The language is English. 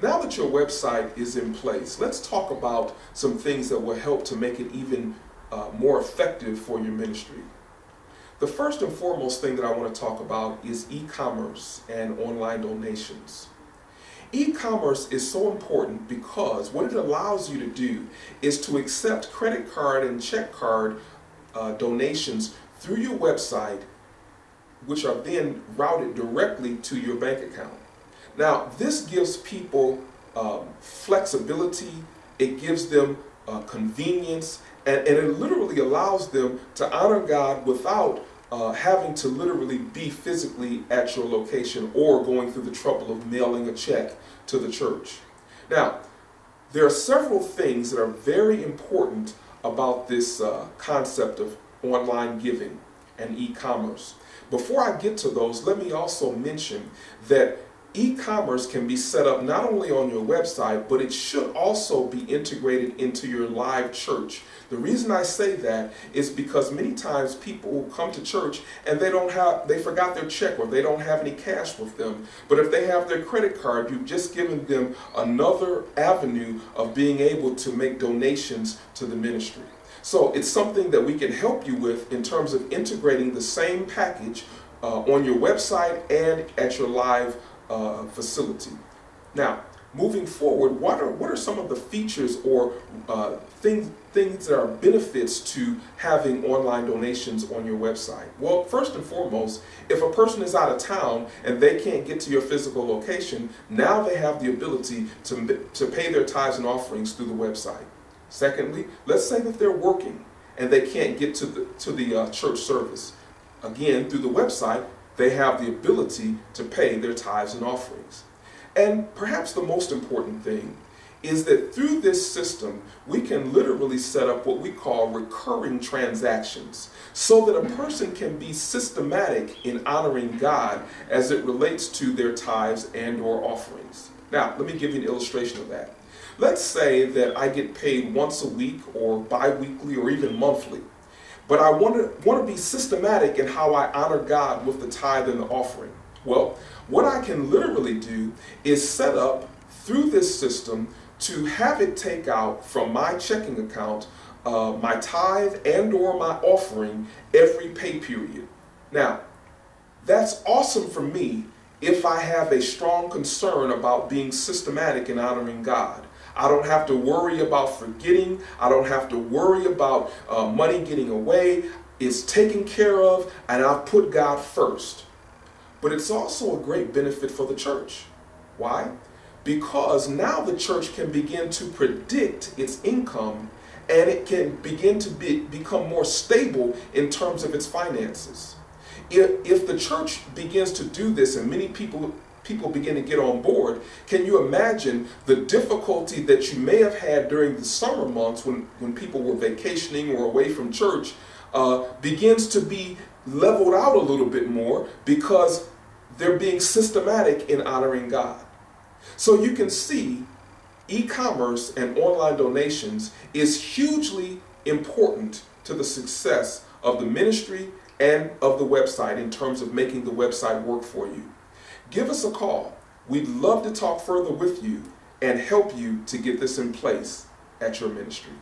Now that your website is in place, let's talk about some things that will help to make it even more effective for your ministry. The first and foremost thing that I want to talk about is e-commerce and online donations. E-commerce is so important because what it allows you to do is to accept credit card and check card donations through your website, which are then routed directly to your bank account. Now, this gives people flexibility, it gives them convenience, and it literally allows them to honor God without having to literally be physically at your location or going through the trouble of mailing a check to the church. Now, there are several things that are very important about this concept of online giving and e-commerce. Before I get to those, let me also mention that e-commerce can be set up not only on your website, but it should also be integrated into your live church. The reason I say that is because many times people will come to church and they forgot their check or they don't have any cash with them. But if they have their credit card, you've just given them another avenue of being able to make donations to the ministry. So it's something that we can help you with in terms of integrating the same package on your website and at your live facility. Now, moving forward, what are some of the features or things that are benefits to having online donations on your website? Well, first and foremost, if a person is out of town and they can't get to your physical location, now they have the ability to pay their tithes and offerings through the website. Secondly, let's say that they're working and they can't get to the church service. Again, through the website, they have the ability to pay their tithes and offerings. And perhaps the most important thing is that through this system, we can literally set up what we call recurring transactions so that a person can be systematic in honoring God as it relates to their tithes and or offerings. Now, let me give you an illustration of that. Let's say that I get paid once a week or bi-weekly or even monthly. But I want to be systematic in how I honor God with the tithe and the offering. Well, what I can literally do is set up through this system to have it take out from my checking account my tithe and or my offering every pay period. Now, that's awesome for me if I have a strong concern about being systematic in honoring God. I don't have to worry about forgetting. I don't have to worry about money getting away. It's taken care of, and I've put God first. But it's also a great benefit for the church. Why? Because now the church can begin to predict its income, and it can begin to become more stable in terms of its finances. If the church begins to do this, and many people begin to get on board, can you imagine the difficulty that you may have had during the summer months when people were vacationing or away from church begins to be leveled out a little bit more because they're being systematic in honoring God. So you can see e-commerce and online donations is hugely important to the success of the ministry and of the website in terms of making the website work for you. Give us a call. We'd love to talk further with you and help you to get this in place at your ministry.